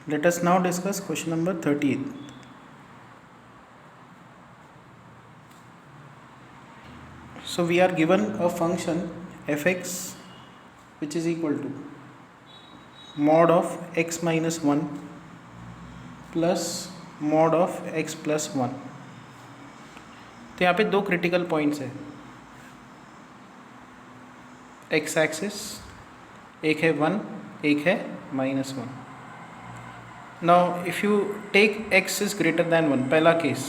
Let us now discuss question number 38. So we are given a function fx which is equal to mod of x minus 1 plus mod of x plus 1. तो यहाँ पे दो critical points है, x axis, एक है 1 एक है -1. Now if you take x is greater than 1, पहला केस,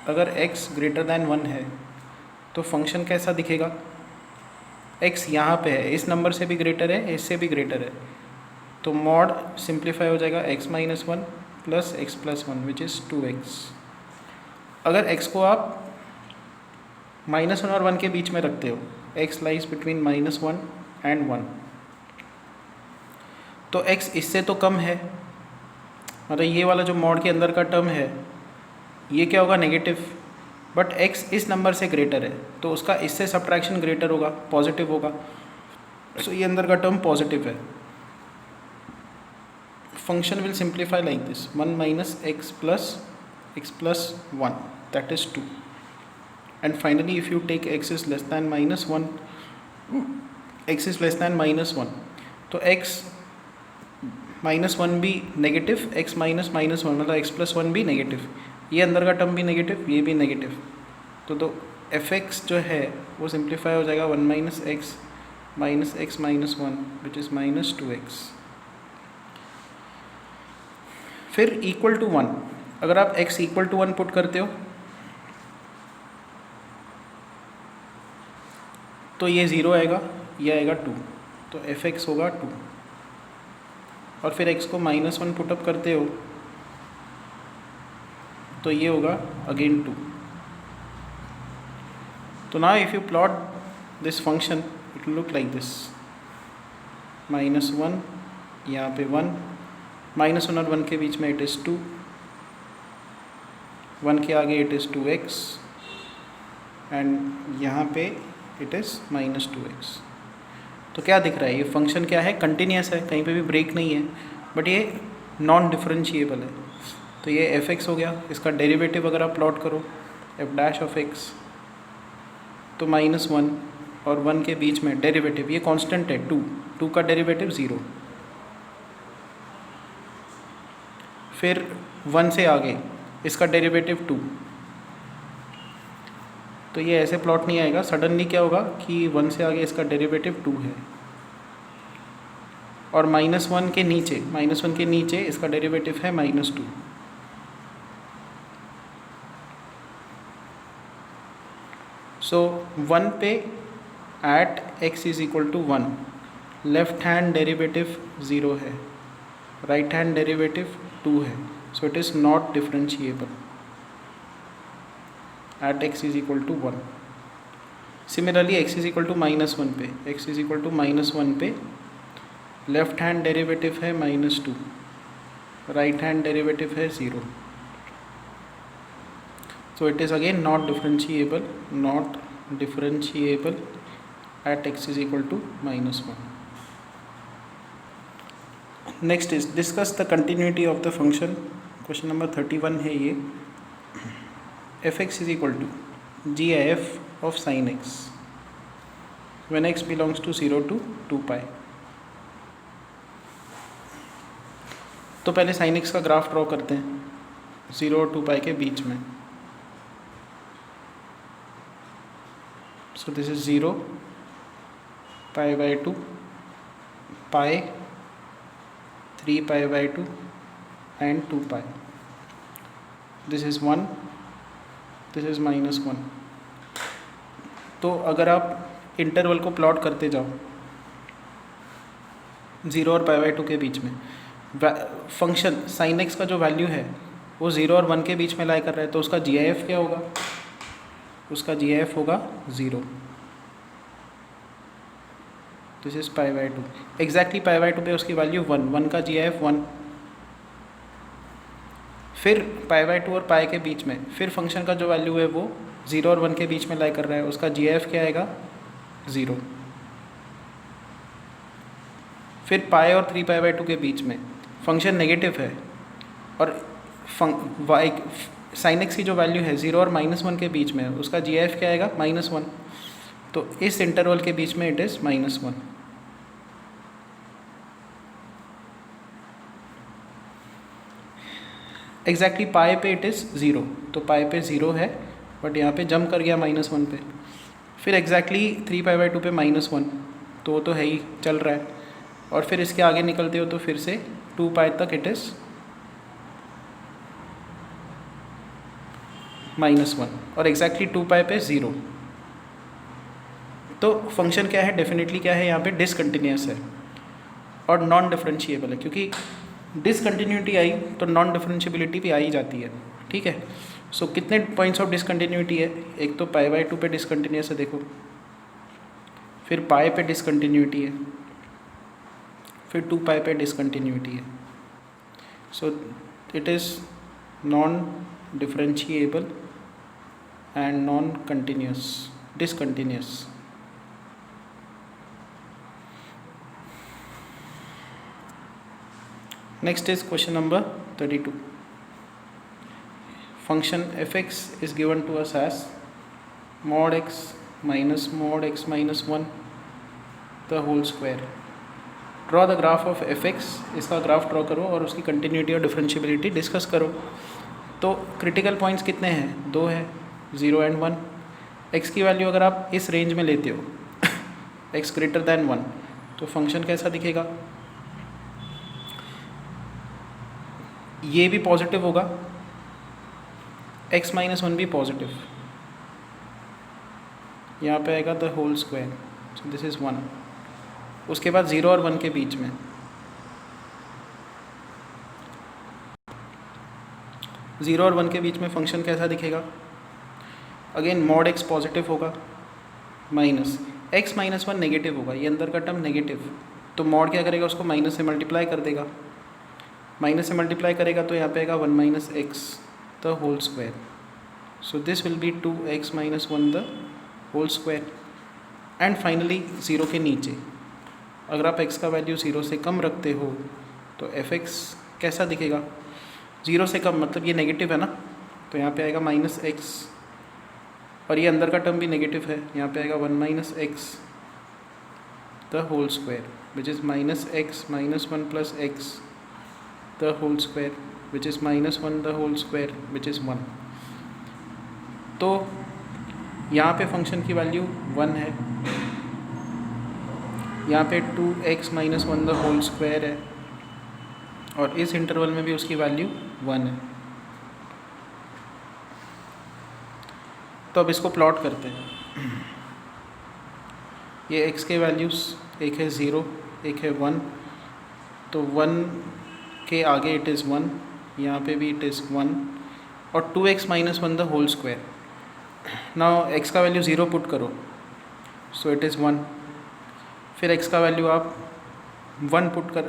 अगर x ग्रेटर दैन 1 है तो फंक्शन कैसा दिखेगा? x यहाँ पे है, इस नंबर से भी ग्रेटर है, इससे भी ग्रेटर है, तो मॉड सिंप्लीफाई हो जाएगा x minus 1 plus x plus 1 which is 2x. अगर x को आप -1 और 1 के बीच में रखते हो, x लाइज बिटवीन -1 एंड 1, तो x इससे तो कम है, मतलब ये वाला जो मॉड के अंदर का टर्म है ये क्या होगा? नेगेटिव. बट x इस नंबर से ग्रेटर है तो उसका इससे सब्ट्रैक्शन ग्रेटर होगा, पॉजिटिव होगा. सो ये अंदर का टर्म पॉजिटिव है. Function will simplify like this, 1 minus x plus 1 that is 2. And finally if you take x is less than -1, x is less than -1, तो x -1 भी नेगेटिव, x माइनस -1 मतलब x plus 1 भी negative, ये अंदर का term भी negative, ये भी नेगेटिव. तो fx जो है वो सिंप्लीफाई हो जाएगा 1 minus x minus 1 which is -2x. फिर इक्वल टू 1, अगर आप x इक्वल टू 1 पुट करते हो तो ये 0 आएगा, ये आएगा 2, तो fx होगा 2. और फिर x को -1 पुटअप करते हो तो ये होगा अगेन 2. तो now if you plot this function it will look like this, -1 यहाँ पे 1, -1 और 1 के बीच में इट इज़ 2, 1 के आगे इट इज़ 2x एंड यहाँ पे इट इज़ -2x. तो क्या दिख रहा है? ये फंक्शन क्या है? कंटिन्यूस है, कहीं पे भी ब्रेक नहीं है, बट ये नॉन डिफरेंशिएबल है. तो ये fx हो गया. इसका डेरिवेटिव अगर आप प्लॉट करो f डैश ऑफ x, तो -1 और 1 के बीच में डेरिवेटिव, ये कांस्टेंट है 2 का डेरिवेटिव 0. फिर 1 से आगे इसका डेरिवेटिव 2. तो ये ऐसे प्लॉट नहीं आएगा. सडनली क्या होगा कि 1 से आगे इसका डेरिवेटिव 2 है और -1 के नीचे इसका डेरिवेटिव है -2. सो 1 पे at x is equal to 1, left hand derivative 0 है, राइट हैंड डेरिवेटिव 2 है, so it is not differentiable at x is equal to 1. Similarly x is equal to -1 पे लेफ्ट हैंड डेरिवेटिव है -2, right hand derivative है 0, so it is again not differentiable at x is equal to -1. Next is discuss the continuity of the function. Question number 31 है ये. fx is equal to gif of sin x when x belongs to 0 to 2 pi. तो पहले sin x का graph draw करते हैं 0 और 2 pi के बीच में. So this is 0, pi by 2, pi, 3 pi by 2 and 2 pi. This is 1, this is -1. तो अगर आप इंटरवल को प्लॉट करते जाओ 0 और pi by 2 के बीच में, फंक्शन sin x का जो वैल्यू है वो 0 और 1 के बीच में लाई कर रहा है, तो उसका GIF क्या होगा? उसका GIF होगा 0. This is pi by 2. Exactly pi by 2 पे उसकी वैल्यू 1 का GIF 1. फिर pi by 2 और pi के बीच में फिर फंक्शन का जो वैल्यू है वो 0 और 1 के बीच में लाई कर रहा है, उसका GIF क्या आएगा? 0. फिर पाई और 3 पाई बाई 2 के बीच में फंक्शन नेगेटिव है और वाई साइन एक्स की जो वैल्यू है 0 और -1 के बीच में है, उसका GF क्या आएगा -1, तो इस इंटरवल के बीच में इट इज़ -1। एग्जैक्टली पाए पे इट इज़ 0, तो पाए पे 0 है, बट यहाँ पे जंप कर गया -1 पे। फिर एग्जैक्टली 3π/2 पे -1, तो वो तो है ही, चल रहा है। और फिर इसके आगे निकलते हो तो फिर से 2π तक इट इज़ -1, और एग्जैक्टली 2π पे 0। तो फंक्शन क्या है, डेफिनेटली क्या है यहाँ पे, डिसकंटिन्यूस है और नॉन डिफरेंशिएबल है, क्योंकि डिसकंटिन्यूटी आई तो नॉन डिफरेंशिएबिलिटी भी आ ही जाती है। ठीक है, सो कितने पॉइंट्स ऑफ डिसकंटिन्यूटी है, एक तो π/2 पे डिसकंटिन्यूस है देखो, फिर पाए पे डिसकंटिन्यूटी है, फिर 2π पे डिसकंटिन्यूटी है। So it is non differentiable and non continuous, discontinuous. Next is question number 32. Function fx is given to us as mod x minus mod x minus 1 the whole square. Draw the graph of fx. इसका graph draw करो और उसकी continuity और differentiability discuss करो। तो critical points कितने हैं, 2 है, 0 एंड 1। x की वैल्यू अगर आप इस रेंज में लेते हो x ग्रेटर दैन 1, तो फंक्शन कैसा दिखेगा, ये भी पॉजिटिव होगा, x माइनस 1 भी पॉजिटिव, यहाँ पे आएगा the whole square, so this is 1। उसके बाद 0 और 1 के बीच में 0 और 1 के बीच में फंक्शन कैसा दिखेगा, अगेन मॉड x पॉजिटिव होगा, माइनस x माइनस 1 नेगेटिव होगा, ये अंदर का टर्म नेगेटिव, तो मॉड क्या करेगा, उसको माइनस से मल्टीप्लाई कर देगा, माइनस से मल्टीप्लाई करेगा तो यहाँ पे आएगा 1 minus x the whole square, so this will be 2x minus 1 the whole square. And finally 0 के नीचे अगर आप x का वैल्यू 0 से कम रखते हो तो fx कैसा दिखेगा, 0 से कम मतलब ये नेगेटिव है ना, तो यहाँ पे आएगा माइनस एक्स, और ये अंदर का टर्म भी नेगेटिव है, यहाँ पे आएगा 1 minus x the whole square which is minus x minus 1 plus x the whole square which is minus 1 the whole square which is 1। तो यहाँ पे फंक्शन की वैल्यू 1 है, यहाँ पे 2x minus 1 the whole square है, और इस इंटरवल में भी उसकी वैल्यू 1 है। तो अब इसको प्लॉट करते हैं। ये x के वैल्यूज़, एक है 0, एक है 1, तो 1 के आगे इट इज़ 1, यहाँ पे भी इट इज़ 1, और 2x minus 1 the whole square. Now x का वैल्यू 0 पुट करो, सो इट इज़ 1, फिर x का वैल्यू आप 1 पुट कर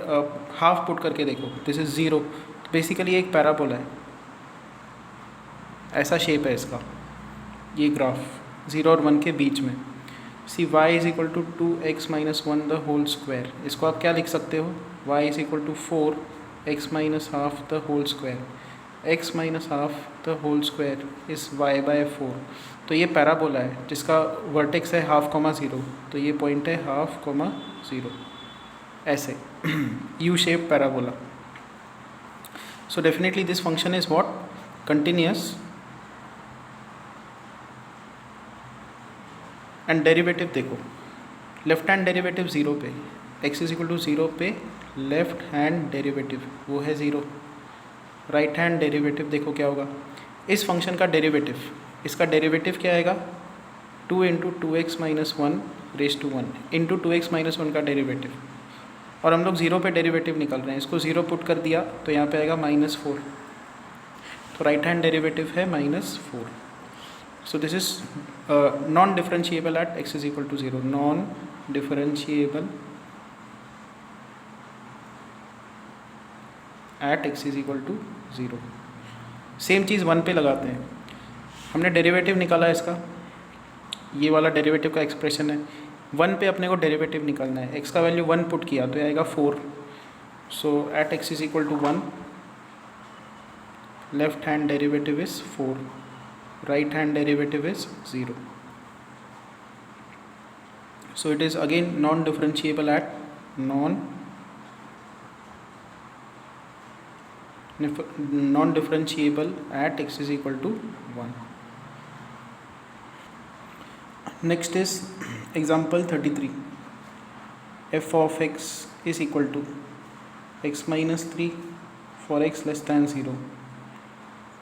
हाफ पुट करके देखो, दिस इज़ 0। तो बेसिकली एक पैराबोला है, ऐसा शेप है इसका, ये ग्राफ 0 और 1 के बीच में। See y is equal to 2x minus 1 the whole square, इसको आप क्या लिख सकते हो, y is equal to 4x minus half the whole square, x minus half the whole square is y by 4। तो ये पैराबोला है जिसका वर्टेक्स है 1/2, तो ये पॉइंट है 1/2, ऐसे U shape parabola. So definitely this function is what, continuous. And derivative देखो, लेफ्ट हैंड डेरिवेटिव 0 पे, x इज इक्वल टू 0 पे लेफ्ट हैंड डेरिवेटिव वो है 0, राइट हैंड डेरिवेटिव देखो क्या होगा, इस फंक्शन का डेरिवेटिव, इसका डेरिवेटिव क्या आएगा, 2 into 2x minus 1 raise to 1 into 2x minus 1 का डेरिवेटिव, और हम लोग 0 पे डेरिवेटिव निकल रहे हैं, इसको 0 पुट कर दिया तो यहाँ पे आएगा -4, तो राइट हैंड डेरिवेटिव है -4। So this is non-differentiable at x is equal to 0, non-differentiable at x is equal to 0। Same चीज़ 1 पे लगाते हैं, हमने डेरिवेटिव निकाला है इसका, ये वाला डेरिवेटिव का एक्सप्रेशन है, 1 पे अपने को डेरिवेटिव निकालना है, x का वैल्यू 1 पुट किया तो आएगा 4, सो eight x is equal to 1 left hand derivative is 4, right hand derivative is 0. So it is again non-differentiable at non-differentiable at x is equal to 1. Next is example 33. F of x is equal to x minus 3 for x less than 0,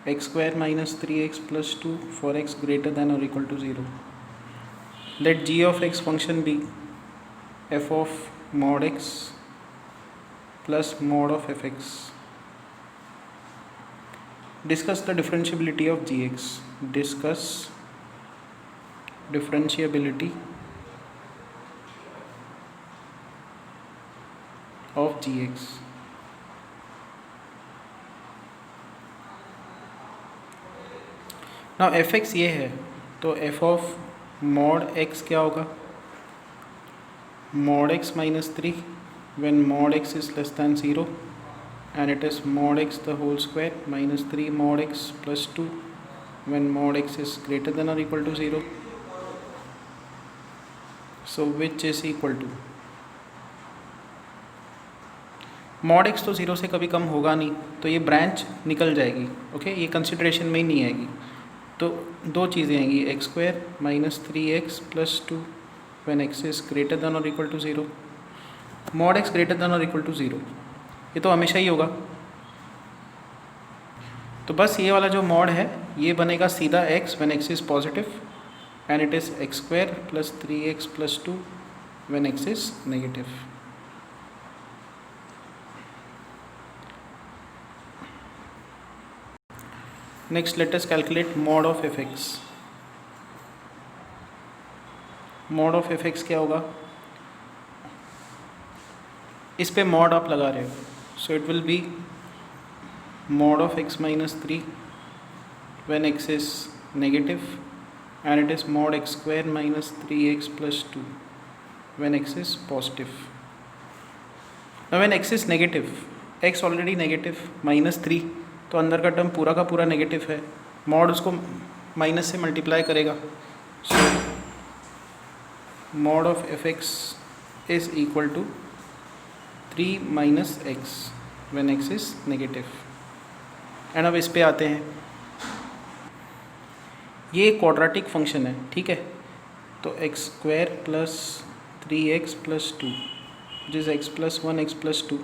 x square minus 3x plus 2 for x greater than or equal to 0. Let g of x function be f of mod x plus mod of fx. Discuss the differentiability of gx. Discuss differentiability of gx. Now fx ये है तो f of mod x क्या होगा? mod x minus 3 when mod x is less than 0, and it is mod x the whole square minus 3 mod x plus 2 when mod x is greater than or equal to 0. So which is equal to, mod x तो 0 से कभी कम होगा नहीं, तो ये branch निकल जाएगी. Okay, ये कंसिडरेशन में ही नहीं आएगी. तो दो चीज़ें आएंगी, x square minus 3x plus 2 when x is greater than और equal to 0. Mod x greater than और इक्वल टू 0, ये तो हमेशा ही होगा. तो बस ये वाला जो मॉड है ये बनेगा सीधा x when x is positive, and it is x square plus 3x plus 2 when x is negative. Next, let us calculate mod of fx. mod of fx क्या होगा? इस पे mod आप लगा रहे हो, so it will be mod of x minus 3 when x is negative, and it is mod x square minus 3x plus 2 when x is positive. Now when x is negative, x already negative minus 3, तो अंदर का term पूरा का पूरा negative है, mod उसको minus से multiply करेगा. So mod of f x is equal to 3 minus x when x is negative. And अब इस पे आते हैं. ये क्वाड्रेटिक फंक्शन है, ठीक है. तो x square plus 3x plus 2 जिस एक्स प्लस 1 एक्स प्लस 2,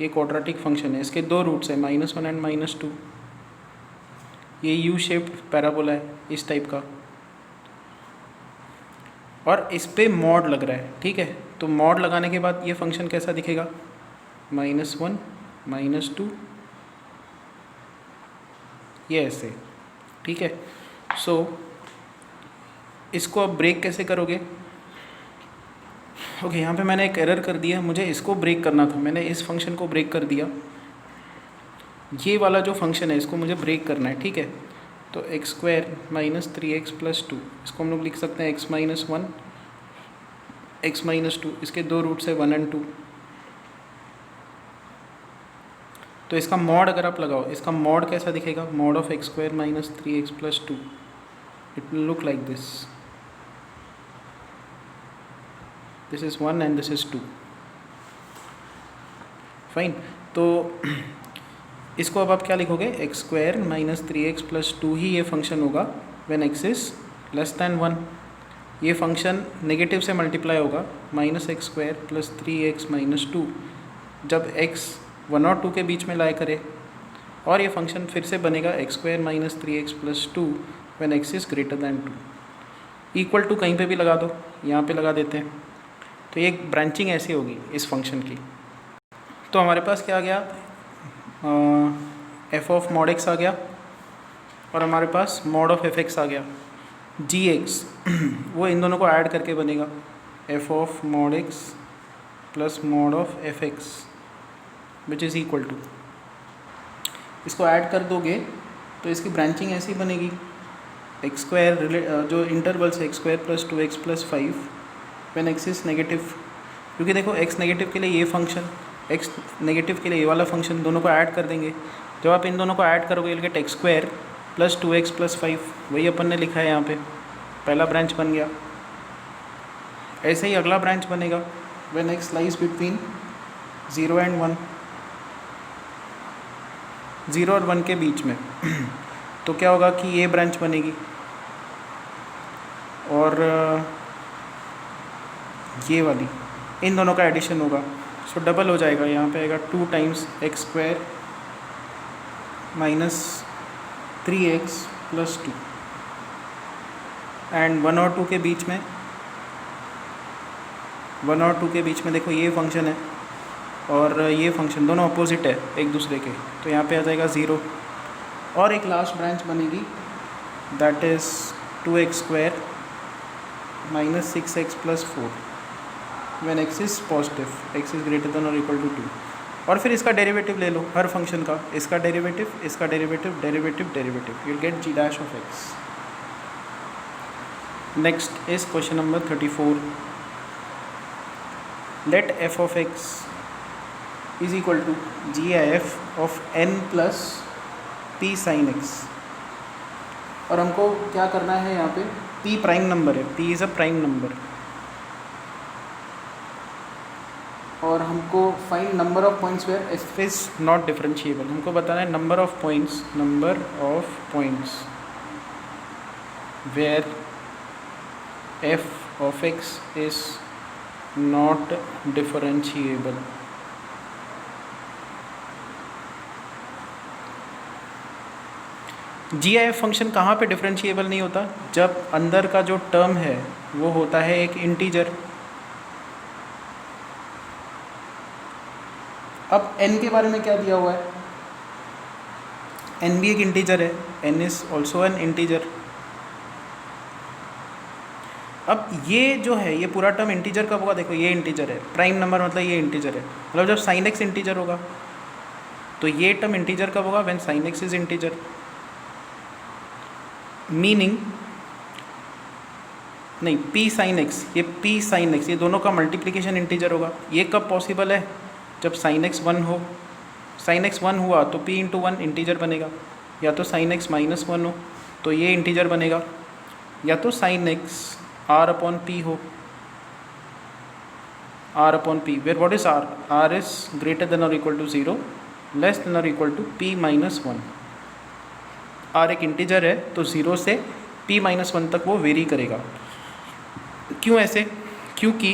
ये क्वाड्रेटिक फंक्शन है. इसके दो रूट्स हैं, -1 एंड -2. ये यू शेप्ड पैराबोला है इस टाइप का, और इस पे मॉड लग रहा है, ठीक है. तो मॉड लगाने के बाद ये फंक्शन कैसा दिखेगा? -1 -2, ये ऐसे, ठीक है. सो इसको अब ब्रेक कैसे करोगे? ओके, यहाँ पे मैंने एक एरर कर दिया, मुझे इसको ब्रेक करना था. मैंने इस फंक्शन को ब्रेक कर दिया. ये वाला जो फंक्शन है इसको मुझे ब्रेक करना है, ठीक है. तो x square minus 3x plus 2, इसको हम लोग लिख सकते हैं x माइनस 1 x माइनस 2. इसके दो रूट्स है 1 एंड 2. तो इसका मॉड अगर आप लगाओ, इसका मॉड कैसा दिखेगा? Mod of x square minus 3x plus 2, it will look like this. This is 1 and this is 2. Fine. तो इसको अब आप क्या लिखोगे? X square minus 3x plus 2 ही ये फंक्शन होगा when x is less than 1. ये फंक्शन नेगेटिव से मल्टीप्लाई होगा, minus x square plus 3x minus 2, जब x 1 और 2 के बीच में लाई करे. और ये फंक्शन फिर से बनेगा x square minus 3x plus 2 when x is greater than 2. Equal to कहीं पे भी लगा दो, यहाँ पे लगा देते हैं. तो ये ब्रांचिंग ऐसी होगी इस फंक्शन की. तो हमारे पास क्या आ गया? एफ ऑफ मॉड एक्स आ गया, और हमारे पास मॉड ऑफ एफ एक्स आ गया. जी एक्स वो इन दोनों को ऐड करके बनेगा f of mod x plus mod of f x which is equal to. इसको ऐड कर दोगे तो इसकी ब्रांचिंग ऐसी बनेगी. एक्स स्क्वायर जो इंटरवल्स है x square plus 2x plus 5 when x is negative, क्योंकि देखो x नेगेटिव के लिए ये फंक्शन एक्स नेगेटिव के लिए ये वाला फंक्शन, दोनों को ऐड कर देंगे। जब आप इन दोनों को ऐड करोगे you'll get x square plus 2x plus 5, वही अपन ने लिखा है यहाँ पे, पहला ब्रांच बन गया। ऐसे ही अगला ब्रांच बनेगा when x lies between 0 and 1, 0 और 1 के बीच में तो क्या होगा कि ये ब्रांच बनेगी और ये वाली, इन दोनों का एडिशन होगा, सो डबल हो जाएगा। यहाँ पे आएगा 2 times x square minus 3x plus 2, and 1 और 2 के बीच में, 1 और 2 के बीच में देखो ये फंक्शन है और ये फंक्शन दोनों अपोजिट है एक दूसरे के, तो यहाँ पे आ जाएगा 0। और एक लास्ट ब्रांच बनेगी that is 2x square minus 6x plus 4 when x is positive, x is greater than और इक्वल टू 2। और फिर इसका डेरिवेटिव ले लो हर फंक्शन का, इसका डेरिवेटिव, इसका derivative, derivative, derivative, you will get g dash of x। Next is question number 34। Let f of x is equal to GIF of n plus p sin x। और हमको क्या करना है यहाँ पे, p प्राइम नंबर है, p is a prime number, और हमको find number of points where f is not differentiable. हमको बताना है number of points where f of x is not differentiable. GIF function कहाँ पे डिफरेंशिएबल नहीं होता, जब अंदर का जो टर्म है वो होता है एक इंटीजर। अब n के बारे में क्या दिया हुआ है, n भी एक इंटीजर है, n is also an integer. अब ये जो है ये पूरा टर्म इंटीजर कब होगा, देखो ये इंटीजर है, प्राइम नंबर मतलब ये इंटीजर है, मतलब जब sin x इंटीजर होगा तो ये टर्म इंटीजर कब होगा, when sin x is integer. Meaning नहीं, p sin x, ये p sin x, ये दोनों का मल्टीप्लिकेशन इंटीजर होगा। ये कब पॉसिबल है, जब sin x 1 हो, sin x 1 हुआ तो p इंटू 1 इंटीजर बनेगा, या तो sin x माइनस 1 हो तो ये इंटीजर बनेगा, या तो sin x r upon p हो, r upon p, where what is r, r is greater than और इक्वल टू 0, लेस देन और equal to p minus 1। r एक इंटीजर है तो 0 से p माइनस 1 तक वो वेरी करेगा। क्यों ऐसे, क्योंकि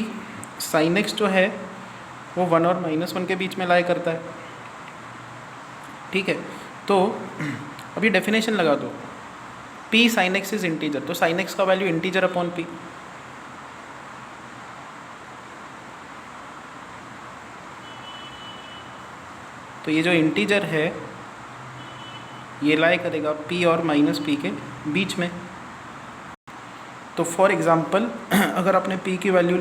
sin x जो है वो 1 और माइनस 1 के बीच में लाई करता है, ठीक है। तो अभी डेफिनेशन लगा दो, p sin x is integer, तो sin x का वैल्यू इंटीजर अपॉन p। तो ये जो इंटीजर है ये लाई करेगा p और माइनस p के बीच में। तो फॉर एग्ज़ाम्पल अगर आपने p की वैल्यू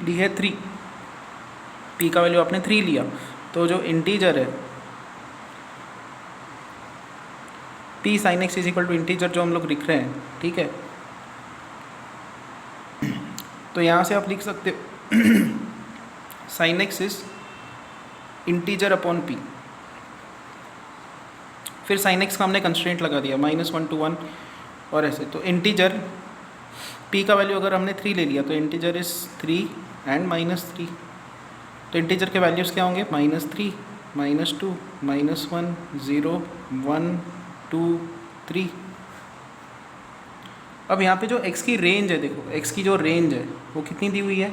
ली है 3, p का वैल्यू आपने 3 लिया, तो जो इंटीजर है p sin x is equal to integer जो हम लोग लिख रहे हैं, ठीक है। तो यहाँ से आप लिख सकते हो sin x is integer upon p। फिर sin x का हमने कंस्ट्रेंट लगा दिया -1 to 1 और ऐसे। तो इंटीजर p का वैल्यू अगर हमने 3 ले लिया तो इंटीजर इज 3 एंड -3। तो इंटीजर के वैल्यूज़ क्या होंगे, -3, -2, -1, 0, 1, 2, 3। अब यहाँ पे जो x की रेंज है, देखो x की जो रेंज है वो कितनी दी हुई है,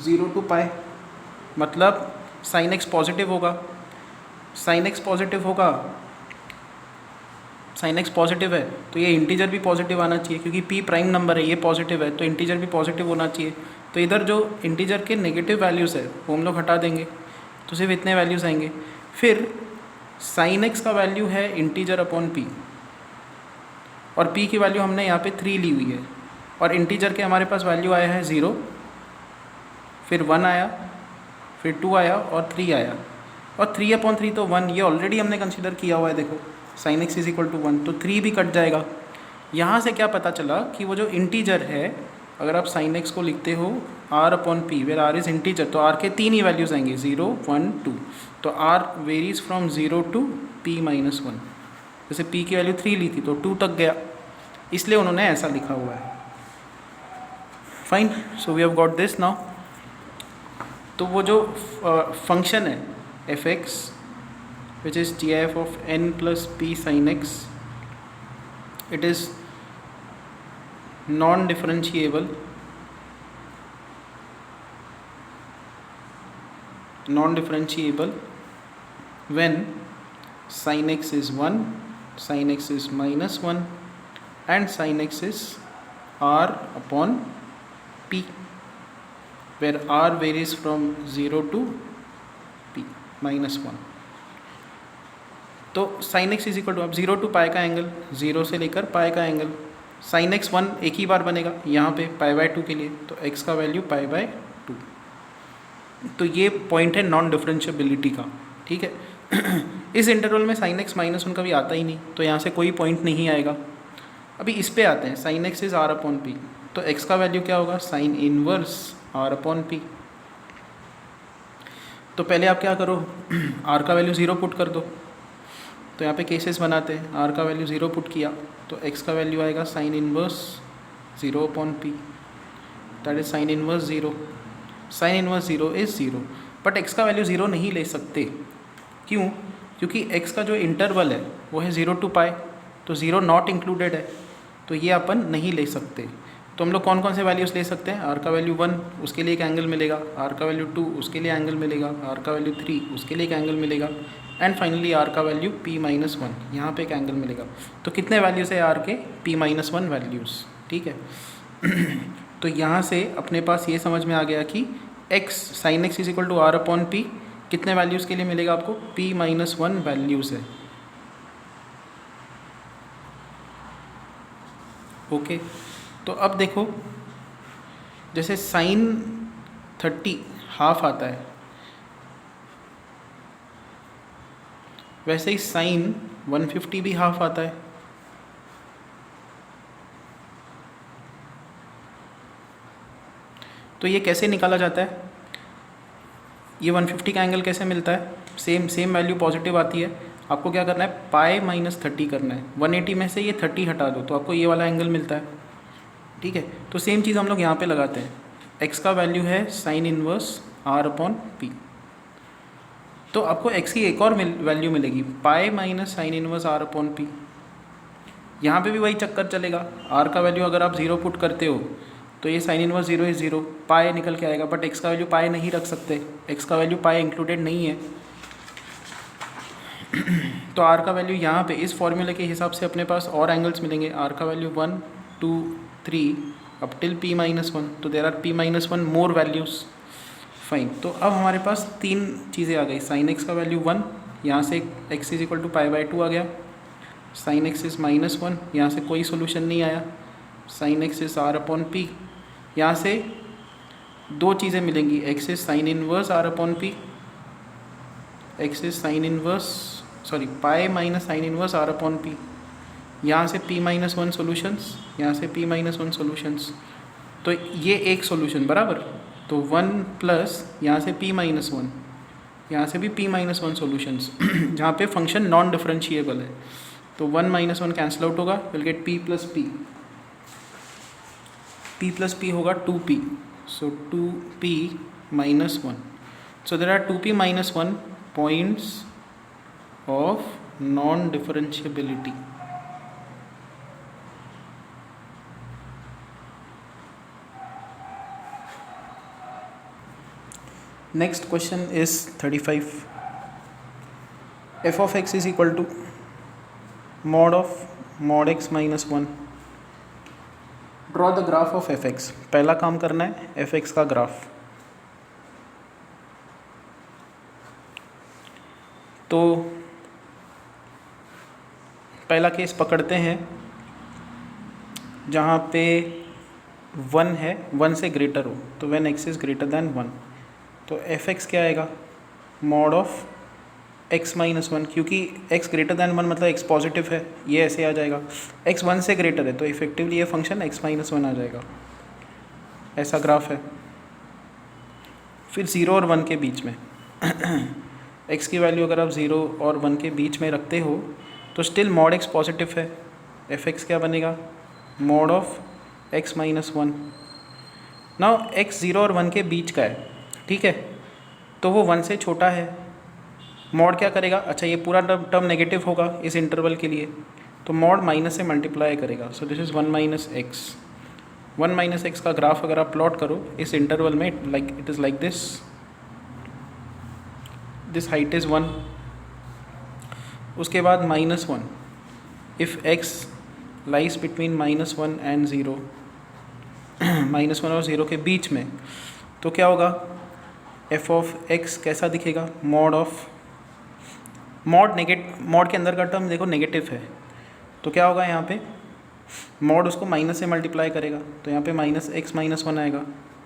0 to π, मतलब sin x पॉजिटिव होगा, sin x पॉजिटिव होगा, sin x पॉजिटिव है तो ये इंटीजर भी पॉजिटिव आना चाहिए, क्योंकि p प्राइम नंबर है, ये पॉजिटिव है तो इंटीजर भी पॉजिटिव होना चाहिए। तो इधर जो इंटीजर के नेगेटिव वैल्यूज़ है वो हम लोग हटा देंगे, तो सिर्फ इतने वैल्यूज़ आएंगे। फिर sin x का वैल्यू है इंटीजर अपॉन p, और p की वैल्यू हमने यहाँ पे 3 ली हुई है, और इंटीजर के हमारे पास वैल्यू आया है 0, फिर 1 आया, फिर 2 आया और 3 आया, और 3/3 तो 1, ये ऑलरेडी हमने कंसिडर किया हुआ है। देखो sin x = 1, तो 3 भी कट जाएगा। यहाँ से क्या पता चला कि वो जो इंटीजर है अगर आप साइन एक्स को लिखते हो r upon p where r is integer, तो आर के 3 ही वैल्यूज आएंगे 0 1 2, तो r varies from 0 to p minus 1। जैसे p की वैल्यू 3 ली थी तो 2 तक गया, इसलिए उन्होंने ऐसा लिखा हुआ है। Fine, so we have got this now. तो वो जो फंक्शन है f x which is G F of n plus p sine x, it is non differentiable when sin x is 1, sin x is minus 1 and sin x is r upon p, where r varies from 0 to p minus 1। तो sin x is equal to, अब 0 to पाई का angle, 0 से लेकर पाई का angle, sin x 1 एक ही बार बनेगा यहाँ पे पाई बाय 2 के लिए, तो x का वैल्यू पाई बाय 2। तो ये पॉइंट है नॉन डिफरेंशिएबिलिटी का, ठीक है। इस इंटरवल में sin x माइनस 1 कभी आता ही नहीं, तो यहाँ से कोई पॉइंट नहीं आएगा। अभी इस पे आते हैं, sin x is r upon P, तो x का वैल्यू क्या होगा, sign inverse r upon P. तो पहले आप क्या करो, r का वैल्यू 0 पुट कर दो। तो यहाँ पे केसेस बनाते हैं, r का वैल्यू 0 पुट किया तो x का वैल्यू आएगा sine inverse 0 upon P, that is sine inverse 0। Sine inverse 0 is 0, but x का वैल्यू 0 नहीं ले सकते। क्यों? क्योंकि x का जो इंटरवल है वो है 0 टू पाई, तो 0 नॉट इंक्लूडेड है, तो ये अपन नहीं ले सकते। तो हम लोग कौन कौन से वैल्यूज़ ले सकते हैं, r का वैल्यू 1 उसके लिए एक एंगल मिलेगा, r का वैल्यू 2 उसके लिए एंगल मिलेगा, r का वैल्यू 3 उसके लिए एक एंगल मिलेगा, एंड फाइनली r का वैल्यू p माइनस 1 यहाँ पे एक एंगल मिलेगा। तो कितने वैल्यूज़ है r के, p माइनस 1 वैल्यूज़, ठीक है। तो यहाँ से अपने पास ये समझ में आ गया कि x sine x is equal to r upon p कितने वैल्यूज़ के लिए मिलेगा आपको, p माइनस 1 वैल्यूज़ है। ओके, तो अब देखो जैसे साइन 30 हाफ आता है, वैसे ही साइन 150 भी हाफ आता है। तो ये कैसे निकाला जाता है, ये 150 का एंगल कैसे मिलता है, सेम वैल्यू पॉजिटिव आती है, आपको क्या करना है, पाई माइनस 30 करना है। 180 में से ये 30 हटा दो तो आपको ये वाला एंगल मिलता है, ठीक है। तो सेम चीज़ हम लोग यहाँ पे लगाते हैं, x का वैल्यू है sign inverse r upon P, तो आपको x की एक और वैल्यू मिलेगी, पाई minus sine inverse r upon P. यहाँ पे भी वही चक्कर चलेगा, r का वैल्यू अगर आप 0 पुट करते हो तो ये साइन इनवर्स 0 इज 0, पाई निकल के आएगा, बट x का वैल्यू पाई नहीं रख सकते, x का वैल्यू पाई इंक्लूडेड नहीं है। तो r का वैल्यू यहाँ पे इस फॉर्मूले के हिसाब से अपने पास और एंगल्स मिलेंगे, r का value 1 2 3 up till p minus 1, तो there are p minus 1 more values. Fine, तो अब हमारे पास 3 चीज़ें आ गई, साइन x का वैल्यू 1, यहाँ से x is equal to pi by 2 आ गया, साइन x इज माइनस 1, यहाँ से कोई सोल्यूशन नहीं आया, sine x is r upon p, यहाँ से 2 चीज़ें मिलेंगी, x is sine inverse r upon p, x is sine inverse pi minus sine inverse r upon p, यहाँ से p माइनस 1 सोल्यूशंस, यहाँ से p माइनस 1 सोल्यूशंस, तो ये एक सोल्यूशन बराबर। तो 1 प्लस यहाँ से p माइनस 1, यहाँ से भी p माइनस 1 सोल्यूशंस जहाँ पे फंक्शन नॉन डिफरेंशिएबल है, तो 1 माइनस 1 कैंसिल आउट होगा, will get p plus p होगा 2p, so 2p minus 1, so there are 2p minus 1 points of non differentiability. Next question is 35, f of x is equal to mod of mod x minus 1, draw the graph of f x. पहला काम करना है f x का graph, तो पहला case पकड़ते हैं जहाँ पे 1 है, 1 से ग्रेटर हो, तो when x is greater than 1, तो एफ एक्स क्या आएगा, मॉड ऑफ x माइनस 1, क्योंकि x ग्रेटर दैन 1 मतलब x पॉजिटिव है, ये ऐसे आ जाएगा, x 1 से ग्रेटर है तो इफेक्टिवली ये फंक्शन x माइनस 1 आ जाएगा। ऐसा ग्राफ है। फिर 0 और 1 के बीच में x की वैल्यू अगर आप 0 और 1 के बीच में रखते हो तो स्टिल मॉड x पॉजिटिव है। f(x) क्या बनेगा? Mod of x minus 1। Now x 0 और 1 के बीच का है, ठीक है, तो वो 1 से छोटा है। मॉड क्या करेगा? अच्छा, ये पूरा टर्म नेगेटिव होगा इस इंटरवल के लिए, तो मॉड माइनस से मल्टीप्लाई करेगा। सो this is 1 minus x. 1 minus x का ग्राफ अगर आप प्लॉट करो इस इंटरवल में, like it is like this height is 1, उसके बाद -1। If x lies between -1 and 0, -1 और 0 के बीच में, तो क्या होगा? f ऑफ x कैसा दिखेगा? मॉड के अंदर का टर्म देखो नेगेटिव है, तो क्या होगा यहाँ पे? मॉड उसको माइनस से मल्टीप्लाई करेगा, तो यहाँ पे -x-1 आएगा,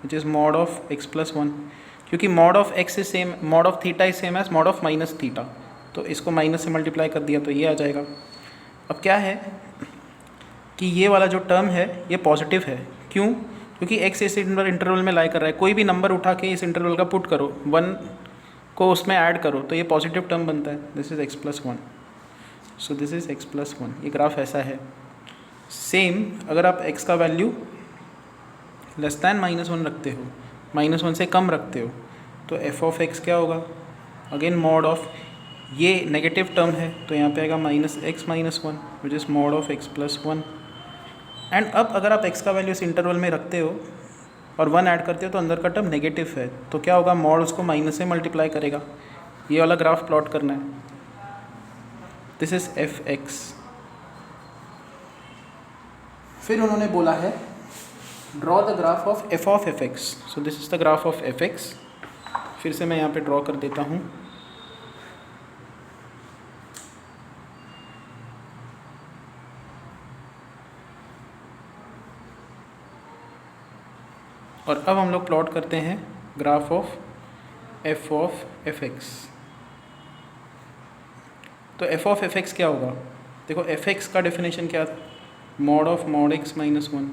which is mod of x + 1, क्योंकि mod of x is same, mod of theta is same as mod of -θ, तो इसको माइनस से मल्टीप्लाई कर दिया तो ये आ जाएगा। अब क्या है कि ये वाला जो टर्म है ये पॉजिटिव है। क्यों? क्योंकि x इस इंटरवल में लाई कर रहा है। कोई भी नंबर उठा के इस इंटरवल का पुट करो, 1 को उसमें ऐड करो, तो ये पॉजिटिव टर्म बनता है। This is x + 1, so this is x + 1। ये ग्राफ ऐसा है। सेम अगर आप x का वैल्यू लेस दैन -1 रखते हो, -1 से कम रखते हो, तो f ऑफ x क्या होगा? अगेन मॉड ऑफ, ये नेगेटिव टर्म है तो यहाँ पे आएगा -x-1, which is mod of x + 1। And अब अगर आप x का वैल्यू इस इंटरवल में रखते हो और 1 ऐड करते हो तो अंदर का टर्म नेगेटिव है, तो क्या होगा? मॉड उसको माइनस से मल्टीप्लाई करेगा। ये वाला ग्राफ प्लॉट करना है। This is f(x). फिर उन्होंने बोला है draw the graph of f of f(x). So this is the graph of f(x). फिर से मैं यहाँ पे ड्रॉ कर देता हूँ। और अब हम लोग प्लॉट करते हैं graph of f of f(x). तो f ऑफ f(x) क्या होगा? देखो f(x) का डेफिनेशन क्या था? Mod of mod x - 1।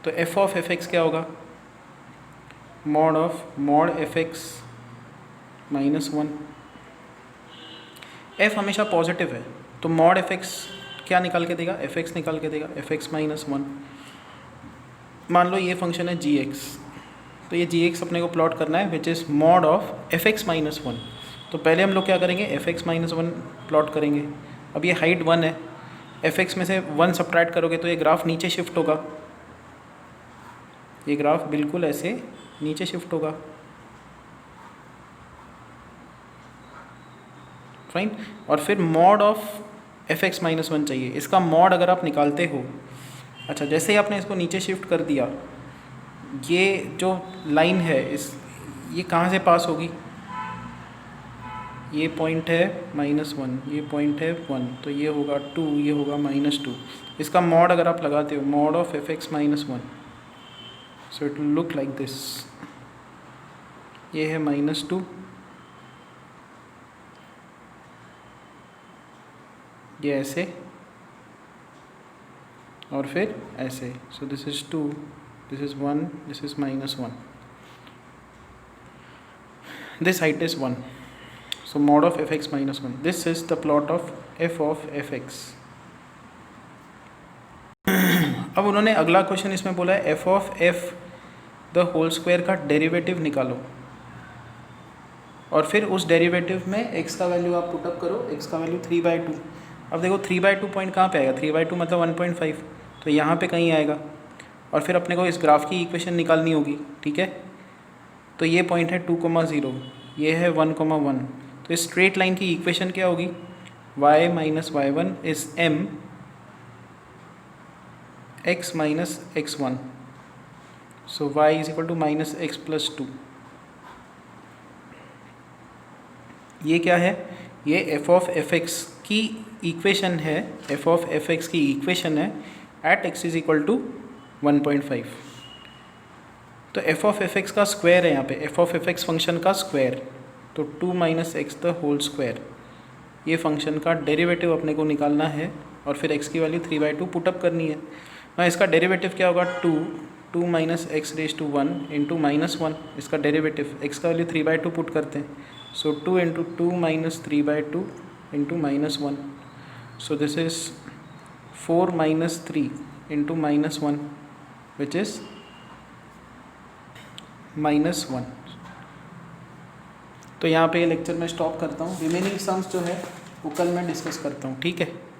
तो f ऑफ f(x) क्या होगा? Mod of mod f(x - 1). f हमेशा पॉजिटिव है, तो मॉड f(x) क्या निकाल के देगा? f(x) निकाल के देगा, f(x - 1). मान लो ये फंक्शन है gx, तो ये gx अपने को प्लॉट करना है, विच इज़ मॉड ऑफ f(x - 1). तो पहले हम लोग क्या करेंगे? f(x - 1) प्लॉट करेंगे। अब ये हाइट 1 है, f(x) में से 1 सब्ट्रैक्ट करोगे तो ये ग्राफ नीचे शिफ्ट होगा। ये ग्राफ बिल्कुल ऐसे नीचे शिफ्ट होगा। फाइन। और फिर मॉड ऑफ f(x - 1) चाहिए। इसका मॉड अगर आप निकालते हो, अच्छा, जैसे ही आपने इसको नीचे शिफ्ट कर दिया, ये जो लाइन है ये कहाँ से पास होगी? ये पॉइंट है -1, ये पॉइंट है 1, तो ये होगा 2, ये होगा -2। इसका मॉड अगर आप लगाते हो, mod of f(x - 1), so it will look like this. ये है -2, ये ऐसे, और फिर ऐसे। सो this is 2, this is 1, this is -1। This height is 1। So mod of f(x - 1). This is the plot of f of f(x). अब उन्होंने अगला क्वेश्चन इसमें बोला है f of f the whole square का डेरिवेटिव निकालो, और फिर उस डेरिवेटिव में x का वैल्यू आप पुटअप करो, x का वैल्यू 3/2। अब देखो 3/2 पॉइंट कहाँ पे आएगा? 3/2 मतलब 1.5, तो यहाँ पे कहीं आएगा। और फिर अपने को इस ग्राफ की इक्वेशन निकालनी होगी, ठीक है। तो ये पॉइंट है 2,0, ये है 1,1। तो इस स्ट्रेट लाइन की इक्वेशन क्या होगी? y - y1 is m x - x1। So y is equal to -x + 2। ये क्या है? ये f ऑफ f(x) की इक्वेशन है, f ऑफ f(x) की इक्वेशन है at x is equal to 1.5। तो f ऑफ f(x) का स्क्वायर है यहाँ पे, f ऑफ f(x) फंक्शन का स्क्वायर, तो 2 - x द होल स्क्वायर। ये फंक्शन का डेरिवेटिव अपने को निकालना है, और फिर x की वैल्यू 3/2 पुटअप करनी है। हाँ, इसका डेरिवेटिव क्या होगा? 2 2 minus x raise to 1 into -1, इसका डेरिवेटिव एक्स का वैल्यू 3/2 पुट करते हैं, so 2 into 2 minus 3/2 into -1, so this is 4 minus 3 into -1 which is -1। तो यहाँ पे ये लेक्चर मैं स्टॉप करता हूँ, रिमेनिंग सम्स जो है वो कल मैं डिस्कस करता हूँ, ठीक है।